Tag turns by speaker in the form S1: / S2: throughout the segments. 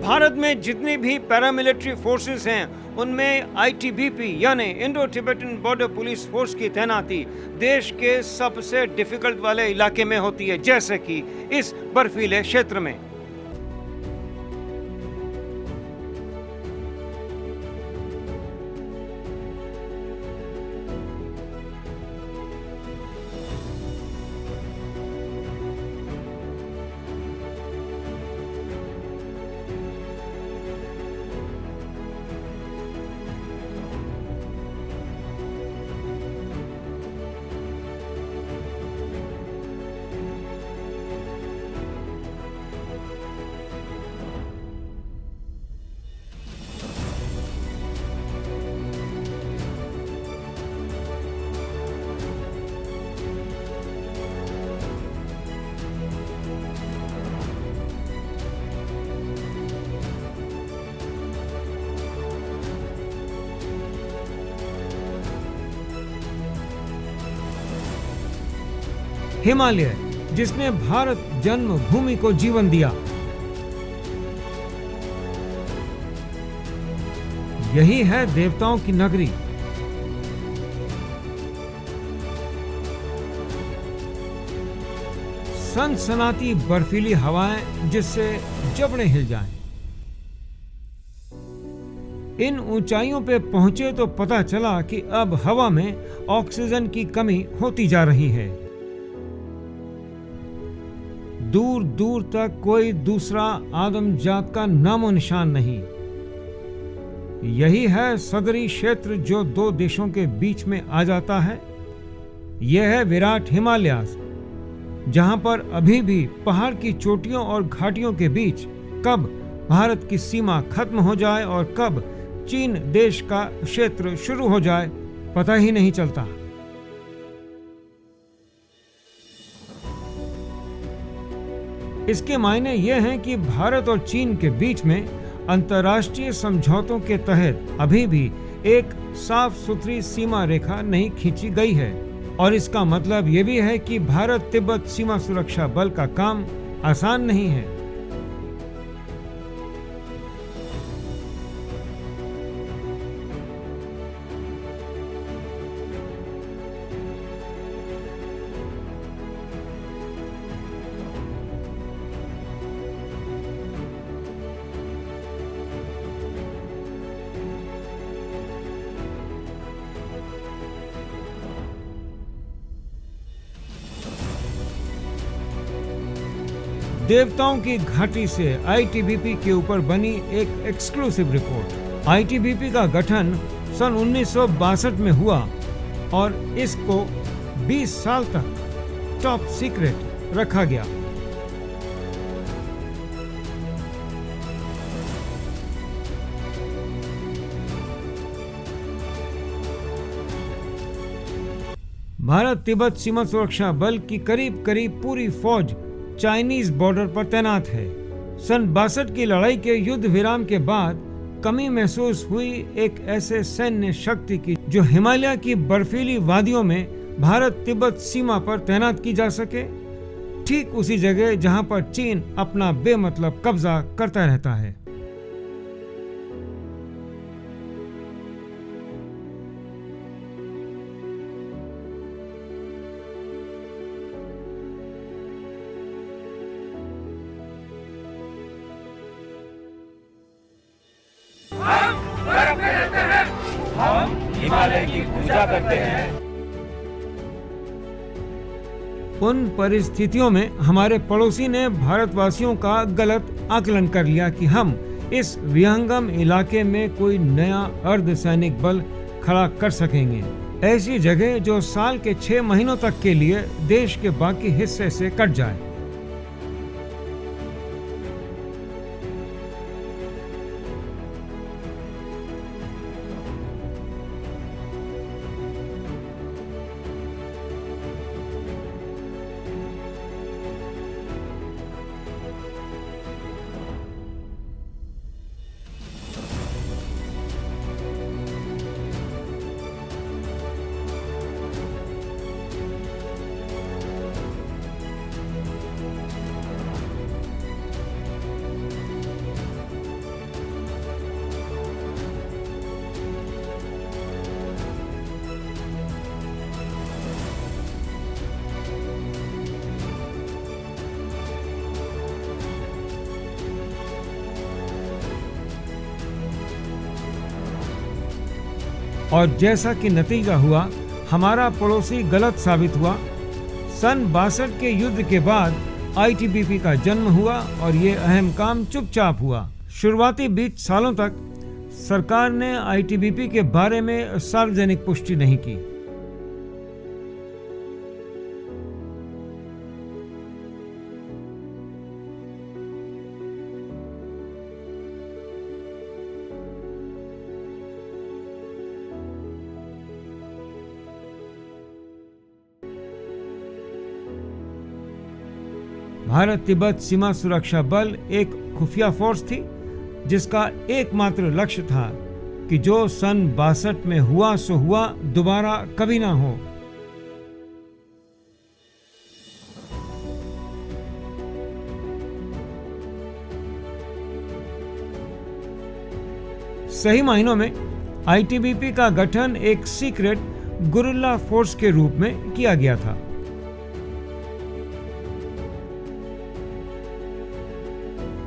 S1: भारत में जितनी भी पैरामिलिट्री फोर्सेस हैं उनमें आईटीबीपी यानी Indo Tibetan border police force की तैनाती देश के सबसे डिफिकल्ट वाले इलाके में होती है, जैसे कि इस बर्फीले क्षेत्र में।
S2: हिमालय, जिसने भारत जन्मभूमि को जीवन दिया। यही है देवताओं की नगरी। सनसनाती बर्फीली हवाएं जिससे जबड़े हिल जाएं। इन ऊंचाइयों पे पहुंचे तो पता चला कि अब हवा में ऑक्सीजन की कमी होती जा रही है। दूर दूर तक कोई दूसरा आदमजात का नामो निशान नहीं। यही है सदरी क्षेत्र जो दो देशों के बीच में आ जाता है। यह है विराट हिमालयाज, जहां पर अभी भी पहाड़ की चोटियों और घाटियों के बीच कब भारत की सीमा खत्म हो जाए और कब चीन देश का क्षेत्र शुरू हो जाए पता ही नहीं चलता। इसके मायने यह हैं कि भारत और चीन के बीच में अंतर्राष्ट्रीय समझौतों के तहत अभी भी एक साफ सुथरी सीमा रेखा नहीं खींची गई है, और इसका मतलब ये भी है कि भारत तिब्बत सीमा सुरक्षा बल का काम आसान नहीं है। देवताओं की घाटी से आईटीबीपी के ऊपर बनी एक एक्सक्लूसिव रिपोर्ट। आईटीबीपी का गठन सन 1962 में हुआ और इसको 20 साल तक टॉप सीक्रेट रखा गया। भारत तिब्बत सीमा सुरक्षा बल की करीब करीब पूरी फौज चाइनीज बॉर्डर पर तैनात है। सन 62 की लड़ाई के युद्ध विराम के बाद कमी महसूस हुई एक ऐसे सैन्य शक्ति की जो हिमालय की बर्फीली वादियों में भारत तिब्बत सीमा पर तैनात की जा सके, ठीक उसी जगह जहां पर चीन अपना बेमतलब कब्जा करता रहता है।
S3: हम हिमालय की पूजा करते हैं।
S2: उन परिस्थितियों में हमारे पड़ोसी ने भारतवासियों का गलत आकलन कर लिया कि हम इस विहंगम इलाके में कोई नया अर्धसैनिक बल खड़ा कर सकेंगे, ऐसी जगह जो साल के 6 महीनों तक के लिए देश के बाकी हिस्से से कट जाए। और जैसा कि नतीजा हुआ, हमारा पड़ोसी गलत साबित हुआ। सन 62 के युद्ध के बाद आईटीबीपी का जन्म हुआ और ये अहम काम चुपचाप हुआ। शुरुआती 20 सालों तक सरकार ने आईटीबीपी के बारे में सार्वजनिक पुष्टि नहीं की। भारत तिब्बत सीमा सुरक्षा बल एक खुफिया फोर्स थी जिसका एकमात्र लक्ष्य था कि जो सन 62 में हुआ सो हुआ दोबारा कभी ना हो। सही मायनों में आईटीबीपी का गठन एक सीक्रेट गुरिल्ला फोर्स के रूप में किया गया था।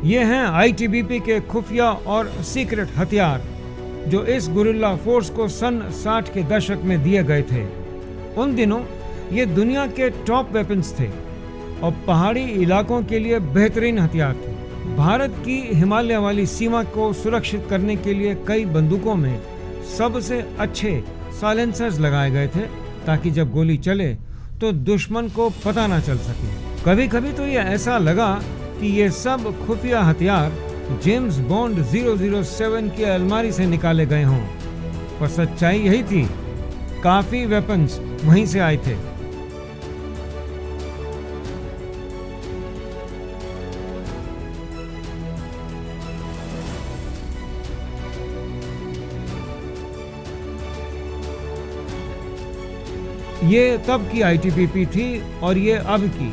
S2: ये हैं आईटीबीपी के खुफिया और सीक्रेट हथियार जो इस गुरिल्ला फोर्स को सन 60 के दशक में दिए गए थे। उन दिनों ये दुनिया के टॉप वेपन्स थे और पहाड़ी इलाकों के लिए बेहतरीन हथियार थे। भारत की हिमालय वाली सीमा को सुरक्षित करने के लिए कई बंदूकों में सबसे अच्छे साइलेंसर्स लगाए गए थे ताकि जब गोली चले तो दुश्मन को पता ना चल सके। कभी कभी तो ये ऐसा लगा कि ये सब खुफिया हथियार जेम्स बॉन्ड 007 की अलमारी से निकाले गए हों, पर सच्चाई यही थी, काफी वेपन्स वहीं से आए थे। ये तब की आईटीबीपी थी और ये अब की।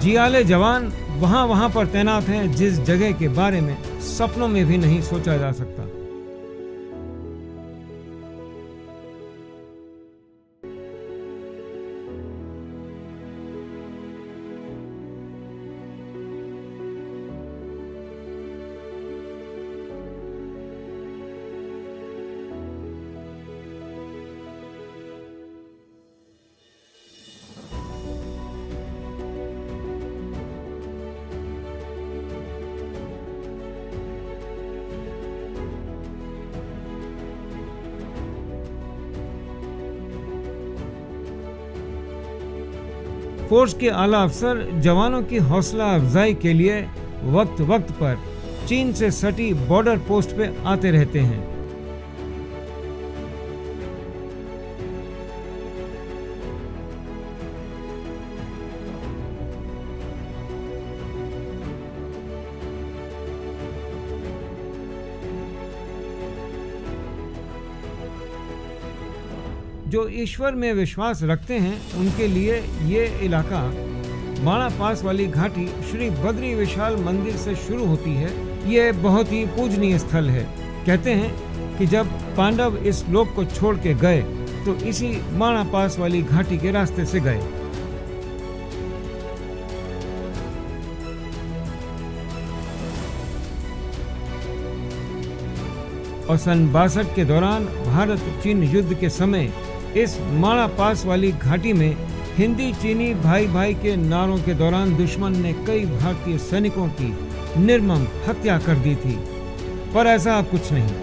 S2: जियाले जवान वहां पर तैनात हैं जिस जगह के बारे में सपनों में भी नहीं सोचा जा सकता। फोर्स के आला अफसर जवानों की हौसला अफजाई के लिए वक्त वक्त पर चीन से सटी बॉर्डर पोस्ट पे आते रहते हैं। जो ईश्वर में विश्वास रखते हैं उनके लिए ये इलाका माणा पास वाली घाटी श्री बद्री विशाल मंदिर से शुरू होती है। ये बहुत ही पूजनीय स्थल है। कहते हैं कि जब पांडव इस लोक को छोड़ के गए तो इसी माणा पास वाली घाटी के रास्ते से गए। और सन 62 के दौरान भारत चीन युद्ध के समय इस माणा पास वाली घाटी में हिंदी चीनी भाई भाई के नारों के दौरान दुश्मन ने कई भारतीय सैनिकों की निर्मम हत्या कर दी थी, पर ऐसा अब कुछ नहीं।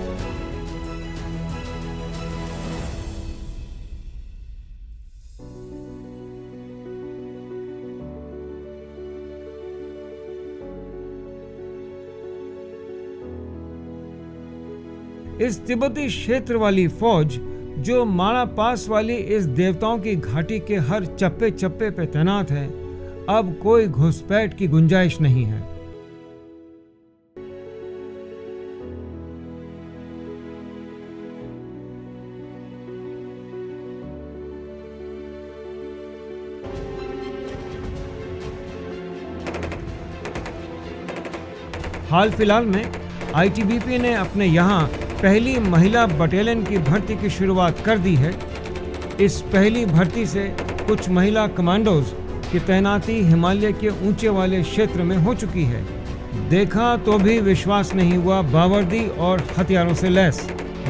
S2: इस तिब्बती क्षेत्र वाली फौज जो माणा पास वाली इस देवताओं की घाटी के हर चप्पे चप्पे पे तैनात है, अब कोई घुसपैठ की गुंजाइश नहीं है। हाल फिलहाल में आईटीबीपी ने अपने यहाँ पहली महिला बटालियन की भर्ती की शुरुआत कर दी है। इस पहली भर्ती से कुछ महिला कमांडोज की तैनाती हिमालय के ऊंचे वाले क्षेत्र में हो चुकी है। देखा तो भी विश्वास नहीं हुआ, बावर्दी और हथियारों से लैस।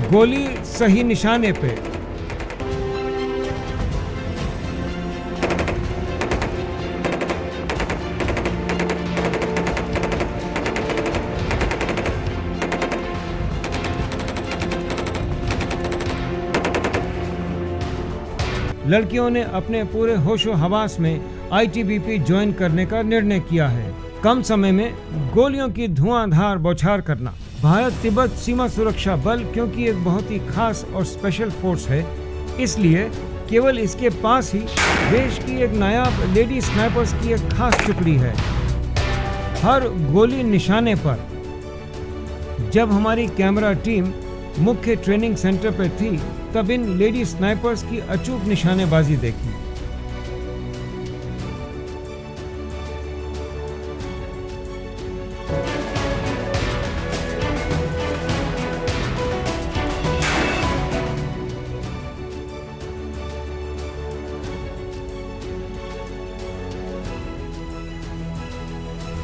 S2: गोली सही निशाने पे। लड़कियों ने अपने पूरे होशो हवास में आईटीबीपी ज्वाइन करने का निर्णय किया है। कम समय में गोलियों की धुआंधार बौछार करना। भारत तिब्बत सीमा सुरक्षा बल क्योंकि एक बहुत ही खास और स्पेशल फोर्स है, इसलिए केवल इसके पास ही देश की एक नायाब लेडी स्नाइपर्स की एक खास टुकड़ी है। हर गोली निशाने पर। जब हमारी कैमरा टीम मुख्य ट्रेनिंग सेंटर पर थी, तब इन लेडी स्नाइपर्स की अचूक निशानेबाजी देखी।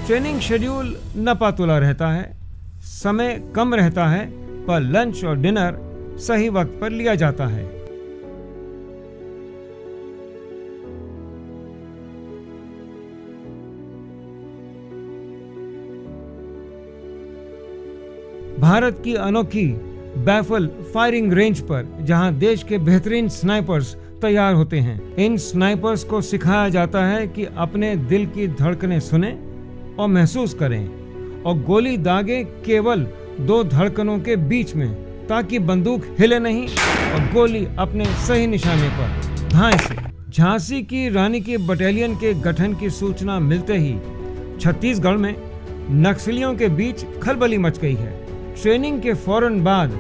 S2: ट्रेनिंग शेड्यूल नपातुला रहता है, समय कम रहता है, पर लंच और डिनर सही वक्त पर लिया जाता है। भारत की अनोखी बैफल फायरिंग रेंज पर जहां देश के बेहतरीन स्नाइपर्स तैयार होते हैं, इन स्नाइपर्स को सिखाया जाता है कि अपने दिल की धड़कनें सुने और महसूस करें और गोली दागे केवल दो धड़कनों के बीच में, ताकि बंदूक हिले नहीं और गोली अपने सही निशाने पर धाए से। झांसी की रानी की बटालियन के गठन की सूचना मिलते ही छत्तीसगढ़ में नक्सलियों के बीच खलबली मच गई है। ट्रेनिंग के फौरन बाद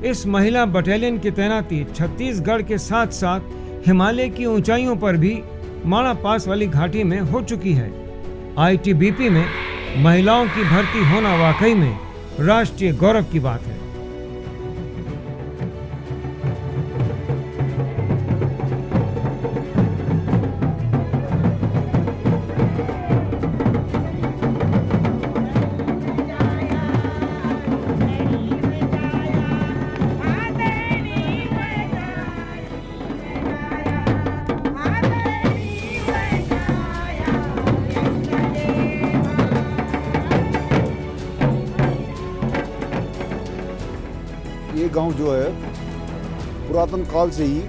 S2: इस महिला बटालियन की तैनाती छत्तीसगढ़ के साथ साथ हिमालय की ऊंचाइयों पर भी माणा पास वाली घाटी में हो चुकी है। आईटीबीपी में महिलाओं की भर्ती होना वाकई में राष्ट्रीय गौरव की बात है।
S4: ये गांव जो है पुरातन काल से ही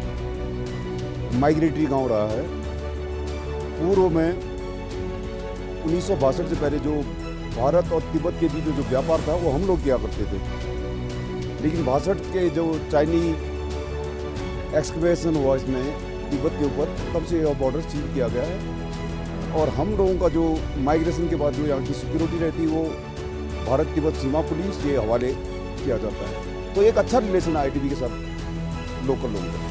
S4: माइग्रेटरी गांव रहा है। पूर्व में 1962 से पहले जो भारत और तिब्बत के बीच जो व्यापार था वो हम लोग किया करते थे, लेकिन 62 के जो चाइनीज एक्सकवेशन हुआ इसमें तिब्बत के ऊपर, तब से यह बॉर्डर सील किया गया है। और हम लोगों का जो माइग्रेशन के बाद जो यहाँ की सिक्योरिटी रहती है वो भारत तिब्बत सीमा पुलिस के हवाले किया जाता है। तो एक अच्छा रिलेशन है आईटीबी के साथ लोकल लोगों का।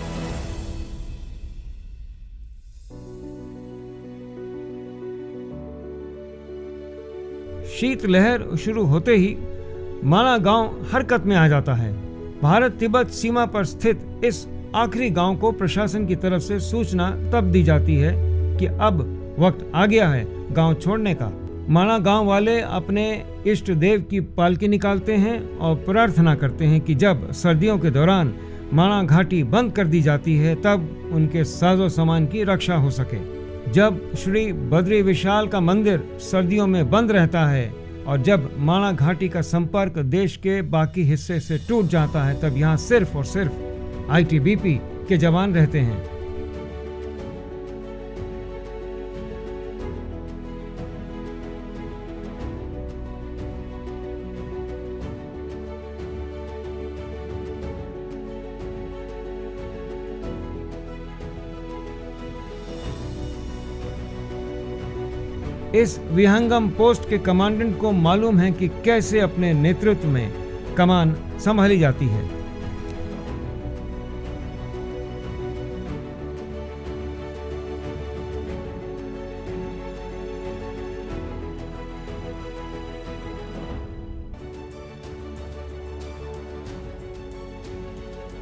S2: शीतलहर शुरू होते ही माणा गांव हरकत में आ जाता है। भारत तिब्बत सीमा पर स्थित इस आखिरी गांव को प्रशासन की तरफ से सूचना तब दी जाती है कि अब वक्त आ गया है गांव छोड़ने का। माणा गांव वाले अपने इष्ट देव की पालकी निकालते हैं और प्रार्थना करते हैं कि जब सर्दियों के दौरान माणा घाटी बंद कर दी जाती है तब उनके साजो सामान की रक्षा हो सके। जब श्री बद्री विशाल का मंदिर सर्दियों में बंद रहता है और जब माणा घाटी का संपर्क देश के बाकी हिस्से से टूट जाता है, तब यहाँ सिर्फ और सिर्फ आईटीबीपी के जवान रहते हैं। इस विहंगम पोस्ट के कमांडेंट को मालूम है कि कैसे अपने नेतृत्व में कमान संभाली जाती है।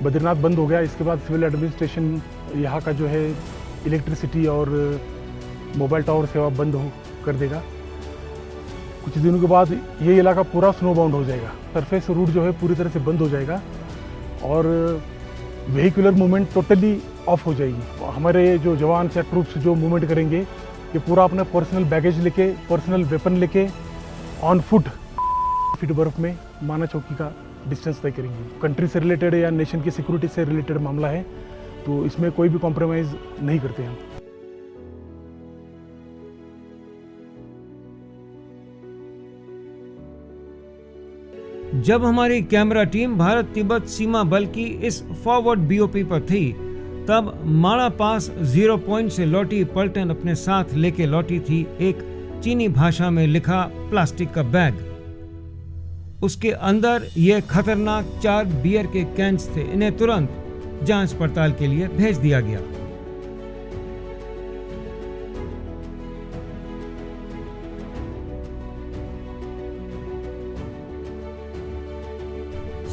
S5: बद्रीनाथ बंद हो गया, इसके बाद सिविल एडमिनिस्ट्रेशन यहाँ का जो है इलेक्ट्रिसिटी और मोबाइल टावर सेवा बंद हो कर देगा। कुछ दिनों के बाद ये इलाका पूरा स्नो बाउंड हो जाएगा, सरफेस रूट जो है पूरी तरह से बंद हो जाएगा और व्हीकुलर मूवमेंट टोटली ऑफ हो जाएगी। हमारे जो जवान या ट्रूप्स जो मूवमेंट करेंगे ये पूरा अपना पर्सनल बैगेज लेके, पर्सनल वेपन लेके ऑन फुट फीट बर्फ में माना चौकी का डिस्टेंस तय करेंगे। कंट्री से रिलेटेड या नेशन की सिक्योरिटी से रिलेटेड मामला है, तो इसमें कोई भी कॉम्प्रोमाइज़ नहीं करते हम।
S2: जब हमारी कैमरा टीम भारत तिब्बत सीमा बल की इस फॉरवर्ड बीओपी पर थी, तब माड़ा पास 0 पॉइंट से लौटी पलटन अपने साथ लेके लौटी थी एक चीनी भाषा में लिखा प्लास्टिक का बैग। उसके अंदर ये खतरनाक 4 बियर के कैंस थे। इन्हें तुरंत जांच पड़ताल के लिए भेज दिया गया।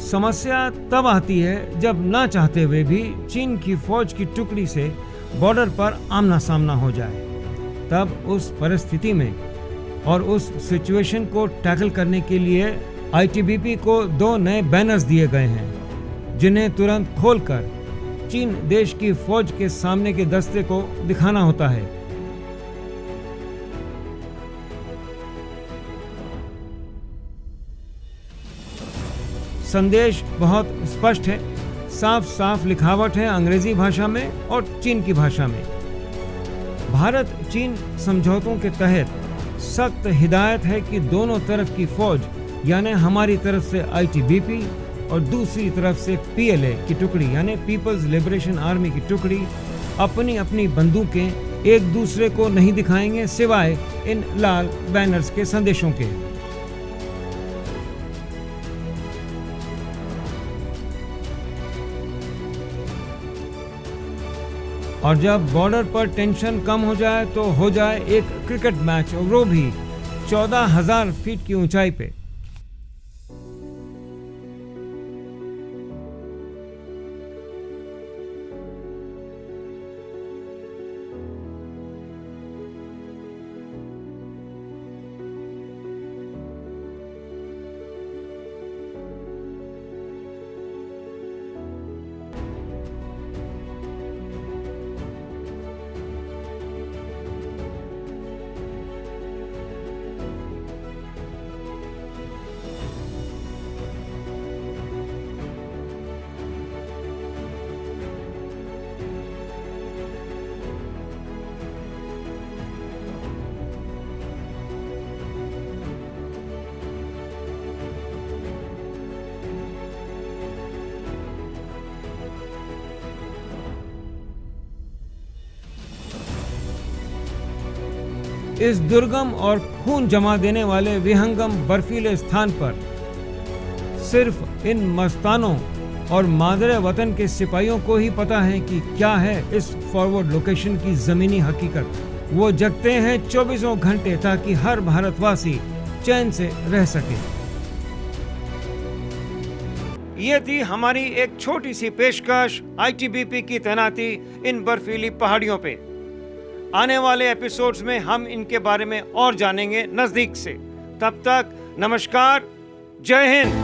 S2: समस्या तब आती है जब ना चाहते हुए भी चीन की फौज की टुकड़ी से बॉर्डर पर आमना सामना हो जाए। तब उस परिस्थिति में और उस सिचुएशन को टैकल करने के लिए आईटीबीपी को 2 नए बैनर्स दिए गए हैं, जिन्हें तुरंत खोलकर चीन देश की फौज के सामने के दस्ते को दिखाना होता है। संदेश बहुत स्पष्ट है, साफ साफ लिखावट है अंग्रेजी भाषा में और चीन की भाषा में। भारत चीन समझौतों के तहत सख्त हिदायत है कि दोनों तरफ की फौज यानी हमारी तरफ से आईटीबीपी और दूसरी तरफ से पीएलए की टुकड़ी यानी पीपल्स लिबरेशन आर्मी की टुकड़ी अपनी अपनी बंदूकें एक दूसरे को नहीं दिखाएंगे सिवाय इन लाल बैनर्स के संदेशों के। और जब बॉर्डर पर टेंशन कम हो जाए तो हो जाए एक क्रिकेट मैच, और वो भी 14,000 फीट की ऊंचाई पे। इस दुर्गम और खून जमा देने वाले विहंगम बर्फीले स्थान पर सिर्फ इन मस्तानों और मादरे वतन के सिपाहियों को ही पता है कि क्या है इस फॉरवर्ड लोकेशन की जमीनी हकीकत। वो जगते हैं 24 घंटे ताकि हर भारतवासी चैन से रह सके।
S1: ये थी हमारी एक छोटी सी पेशकश आईटीबीपी की तैनाती इन बर्फीली पहाड़ियों पे। आने वाले एपिसोड्स में हम इनके बारे में और जानेंगे नजदीक से। तब तक नमस्कार, जय हिंद।